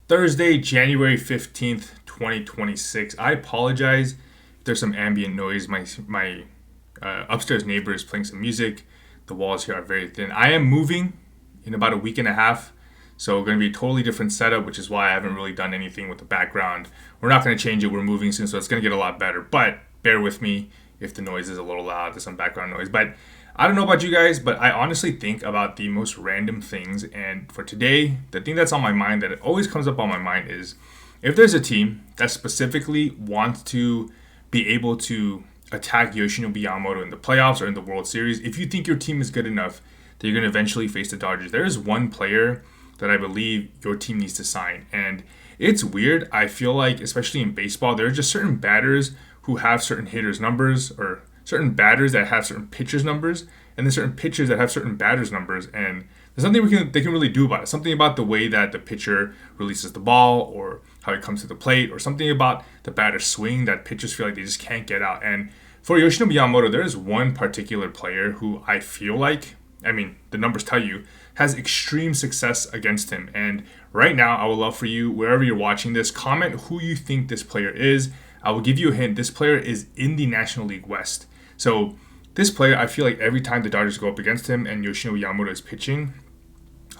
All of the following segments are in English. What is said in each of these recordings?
Thursday, January 15th, 2026. I apologize if there's some ambient noise. My upstairs neighbor is playing some music. The walls here are very thin. I am moving in about a week and a half, so going to be a totally different setup, which is why I haven't really done anything with the background. We're not going to change it. We're moving soon, so it's going to get a lot better. But bear with me if the noise is a little loud. There's some background noise. But I don't know about you guys, but I honestly think about the most random things. And for today, the thing that's on my mind that always comes up on my mind is if there's a team that specifically wants to be able to attack Yoshinobu Yamamoto in the playoffs or in the World Series, if you think your team is good enough that you're going to eventually face the Dodgers, there is one player that I believe your team needs to sign. And it's weird. I feel like, especially in baseball, there are just certain batters who have certain hitters' numbers, or certain batters that have certain pitchers' numbers, and then certain pitchers that have certain batters' numbers. And there's something they can really do about it. Something about the way that the pitcher releases the ball, or how he comes to the plate, or something about the batter's swing that pitchers feel like they just can't get out. And for Yoshinobu Yamamoto, there is one particular player who I feel like, the numbers tell you, has extreme success against him. And right now, I would love for you, wherever you're watching this, comment who you think this player is. I will give you a hint. This player is in the National League West. So this player, I feel like every time the Dodgers go up against him and Yoshinobu Yamamoto is pitching,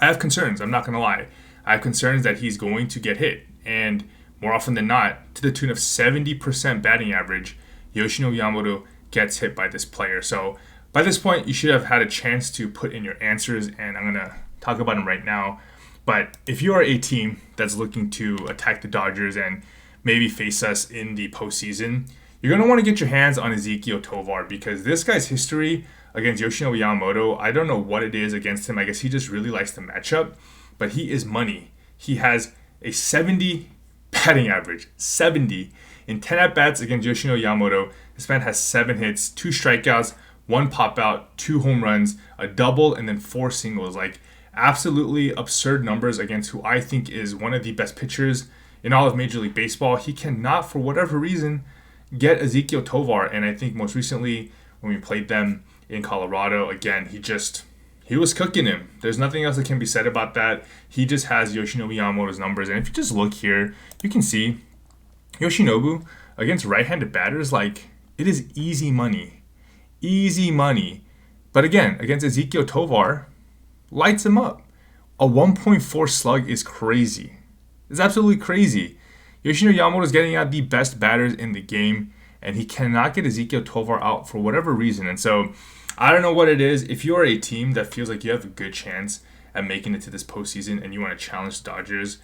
I have concerns. I'm not going to lie. I have concerns that he's going to get hit. And more often than not, to the tune of 70% batting average, Yoshinobu Yamamoto gets hit by this player. So by this point, you should have had a chance to put in your answers, and I'm going to talk about them right now. But if you are a team that's looking to attack the Dodgers and maybe face us in the postseason, you're going to want to get your hands on Ezequiel Tovar, because this guy's history against Yoshinobu Yamamoto, I don't know what it is against him. I guess he just really likes the matchup, but he is money. He has a 70 batting average, 70. In 10 at-bats against Yoshinobu Yamamoto, this man has 7 hits, 2 strikeouts, 1 pop-out, 2 home runs, a double, and then 4 singles. Like, absolutely absurd numbers against who I think is one of the best pitchers in all of Major League Baseball. He cannot, for whatever reason, get Ezequiel Tovar. And I think most recently when we played them in Colorado, again, he was cooking him. There's nothing else that can be said about that. He just has Yoshinobu Yamamoto's numbers. And if you just look here, you can see Yoshinobu against right-handed batters, like, it is easy money. Easy money. But again, against Ezequiel Tovar, lights him up. A 1.4 slug is crazy. It's absolutely crazy. Yoshinobu Yamamoto is getting out the best batters in the game, and he cannot get Ezequiel Tovar out for whatever reason. And so, I don't know what it is. If you are a team that feels like you have a good chance at making it to this postseason and you want to challenge the Dodgers,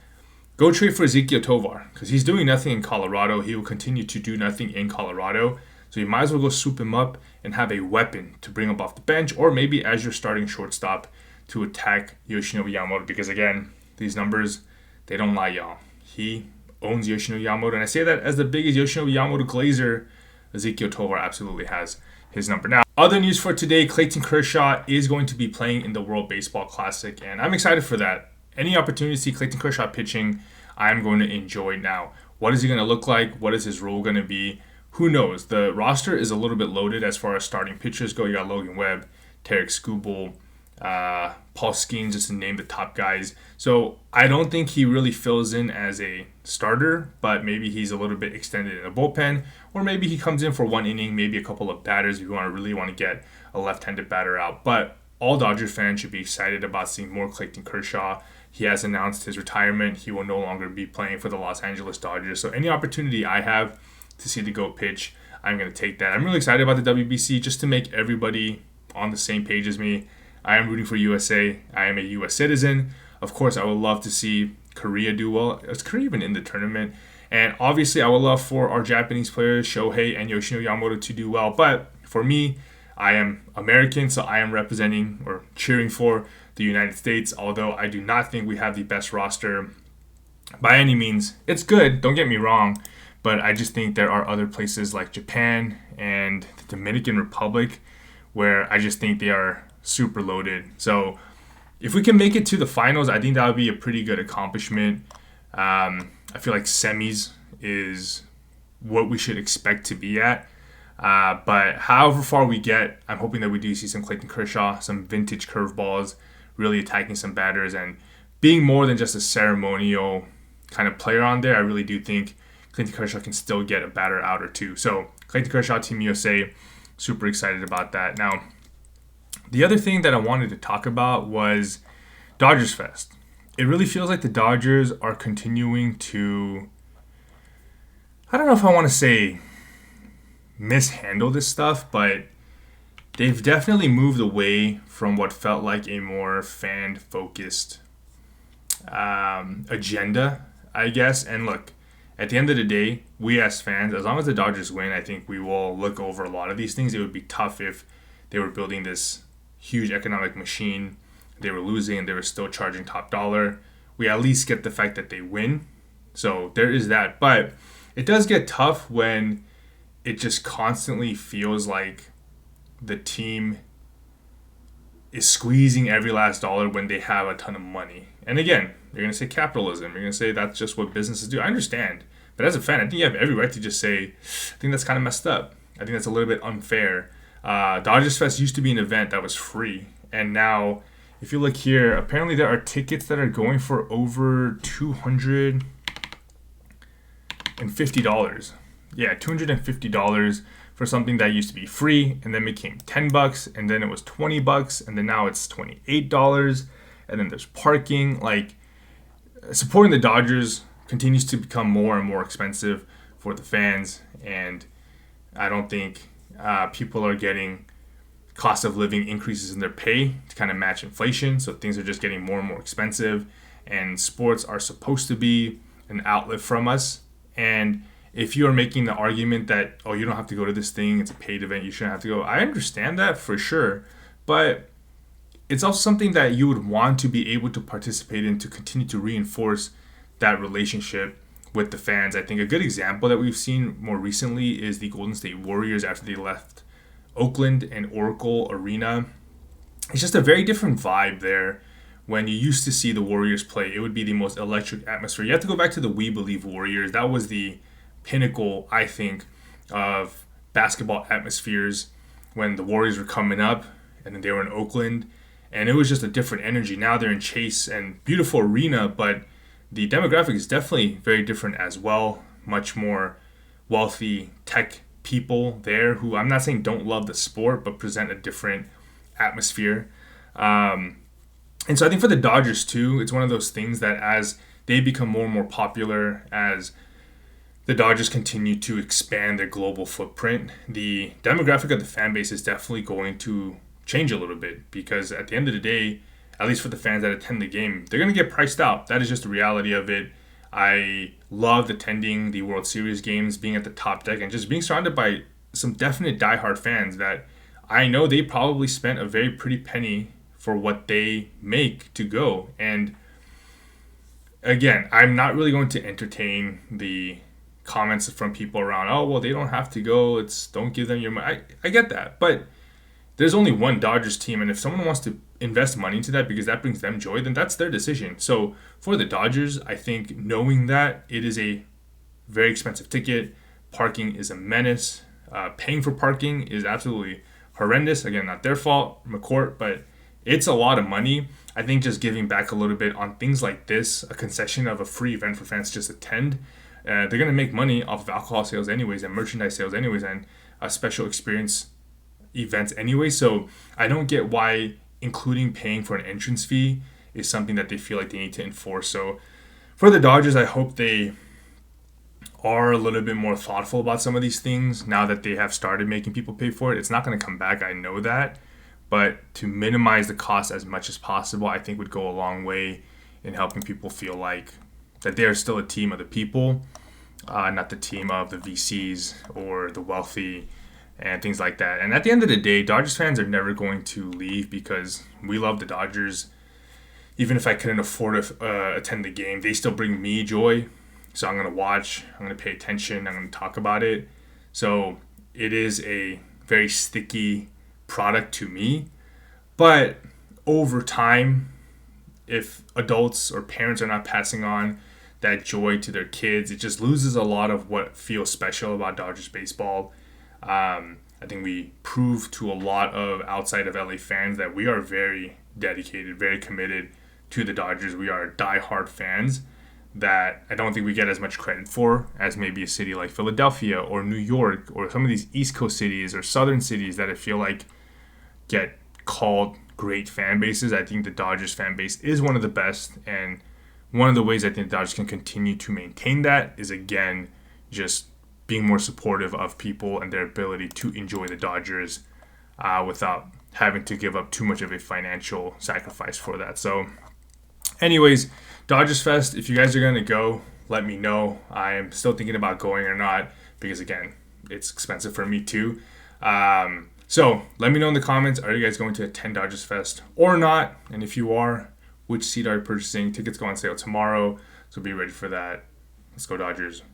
go trade for Ezequiel Tovar, because he's doing nothing in Colorado. He will continue to do nothing in Colorado. So you might as well go swoop him up and have a weapon to bring him off the bench, or maybe as your starting shortstop to attack Yoshinobu Yamamoto. Because again, these numbers, they don't lie, y'all. He owns Yoshinobu Yamamoto, and I say that as the biggest Yoshinobu Yamamoto glazer. Ezequiel Tovar absolutely has his number. Now, other news for today, Clayton Kershaw is going to be playing in the World Baseball Classic, and I'm excited for that. Any opportunity to see Clayton Kershaw pitching, I'm going to enjoy now. What is he going to look like? What is his role going to be? Who knows? The roster is a little bit loaded as far as starting pitchers go. You got Logan Webb, Tarek Skubal, Paul Skeens, just to name the top guys. So I don't think he really fills in as a starter, but maybe he's a little bit extended in a bullpen, or maybe he comes in for one inning, maybe a couple of batters if you really want to get a left-handed batter out. But all Dodgers fans should be excited about seeing more Clayton Kershaw. He has announced his retirement. He will no longer be playing for the Los Angeles Dodgers. So any opportunity I have to see the GOAT pitch, I'm going to take that. I'm really excited about the WBC, just to make everybody on the same page as me. I am rooting for USA. I am a U.S. citizen. Of course, I would love to see Korea do well. Is Korea even in the tournament? And obviously, I would love for our Japanese players, Shohei and Yoshinobu Yamamoto, to do well. But for me, I am American, so I am representing or cheering for the United States, although I do not think we have the best roster by any means. It's good, don't get me wrong, but I just think there are other places like Japan and the Dominican Republic where I just think they are super loaded. So if we can make it to the finals, I think that would be a pretty good accomplishment. I feel like semis is what we should expect to be at. But however far we get, I'm hoping that we do see some Clayton Kershaw, some vintage curveballs, really attacking some batters and being more than just a ceremonial kind of player on there, I really do think Clayton Kershaw can still get a batter out or two. So Clayton Kershaw, Team USA, super excited about that. Now, the other thing that I wanted to talk about was Dodgersfest. It really feels like the Dodgers are continuing to, I don't know if I want to say mishandle this stuff, but they've definitely moved away from what felt like a more fan-focused agenda, I guess. And look, at the end of the day, we as fans, as long as the Dodgers win, I think we will look over a lot of these things. It would be tough if they were building this huge economic machine, they were losing, and they were still charging top dollar. We at least get the fact that they win. So there is that. But it does get tough when it just constantly feels like the team is squeezing every last dollar when they have a ton of money. And again, you're going to say capitalism. You're going to say that's just what businesses do. I understand. But as a fan, I think you have every right to just say, I think that's kind of messed up. I think that's a little bit unfair. Dodgers Fest used to be an event that was free. And now, if you look here, apparently there are tickets that are going for over $250. Yeah, $250 for something that used to be free and then became $10 and then it was $20 and then now it's $28 and then there's parking. Like, supporting the Dodgers continues to become more and more expensive for the fans, and I don't think people are getting cost of living increases in their pay to kind of match inflation. So things are just getting more and more expensive, and sports are supposed to be an outlet from us. And if you are making the argument that, oh, you don't have to go to this thing, it's a paid event, you shouldn't have to go, I understand that for sure. But it's also something that you would want to be able to participate in to continue to reinforce that relationship with the fans. I think a good example that we've seen more recently is the Golden State Warriors after they left Oakland and Oracle Arena. It's just a very different vibe there. When you used to see the Warriors play, it would be the most electric atmosphere. You have to go back to the We Believe Warriors. That was the pinnacle, I think, of basketball atmospheres when the Warriors were coming up and then they were in Oakland. And it was just a different energy. Now they're in Chase and beautiful arena, but the demographic is definitely very different as well. Much more wealthy tech people there who, I'm not saying don't love the sport, but present a different atmosphere. And so I think for the Dodgers too, it's one of those things that as they become more and more popular, as the Dodgers continue to expand their global footprint, the demographic of the fan base is definitely going to change a little bit, because at the end of the day, at least for the fans that attend the game, they're going to get priced out. That is just the reality of it. I loved attending the World Series games, being at the top deck, and just being surrounded by some definite diehard fans that I know they probably spent a very pretty penny for what they make to go. And again, I'm not really going to entertain the comments from people around, oh, well, they don't have to go. Don't give them your money. I get that. But there's only one Dodgers team, and if someone wants to invest money into that because that brings them joy, then that's their decision. So for the Dodgers, I think knowing that it is a very expensive ticket, parking is a menace. Paying for parking is absolutely horrendous. Again, not their fault, McCourt, but it's a lot of money. I think just giving back a little bit on things like this, a concession of a free event for fans to just attend, they're going to make money off of alcohol sales anyways and merchandise sales anyways and special experience events anyway. So I don't get why including paying for an entrance fee is something that they feel like they need to enforce. So for the Dodgers, I hope they are a little bit more thoughtful about some of these things now that they have started making people pay for it. It's not going to come back, I know that, but to minimize the cost as much as possible, I think would go a long way in helping people feel like that they are still a team of the people, not the team of the VCs or the wealthy and things like that. And at the end of the day, Dodgers fans are never going to leave because we love the Dodgers. Even if I couldn't afford to attend the game, they still bring me joy. So I'm going to watch, I'm going to pay attention, I'm going to talk about it. So it is a very sticky product to me. But over time, if adults or parents are not passing on that joy to their kids, it just loses a lot of what feels special about Dodgers baseball. I think we prove to a lot of outside of LA fans that we are very dedicated, very committed to the Dodgers. We are diehard fans. that I don't think we get as much credit for as maybe a city like Philadelphia or New York or some of these East Coast cities or Southern cities that I feel like get called great fan bases. I think the Dodgers fan base is one of the best, and one of the ways I think the Dodgers can continue to maintain that is, again, just being more supportive of people and their ability to enjoy the Dodgers without having to give up too much of a financial sacrifice for that. So anyways, Dodgers Fest, if you guys are going to go, let me know. I am still thinking about going or not because, again, it's expensive for me too. So let me know in the comments, are you guys going to attend Dodgers Fest or not? And if you are, which seat are you purchasing? Tickets go on sale tomorrow, so be ready for that. Let's go Dodgers.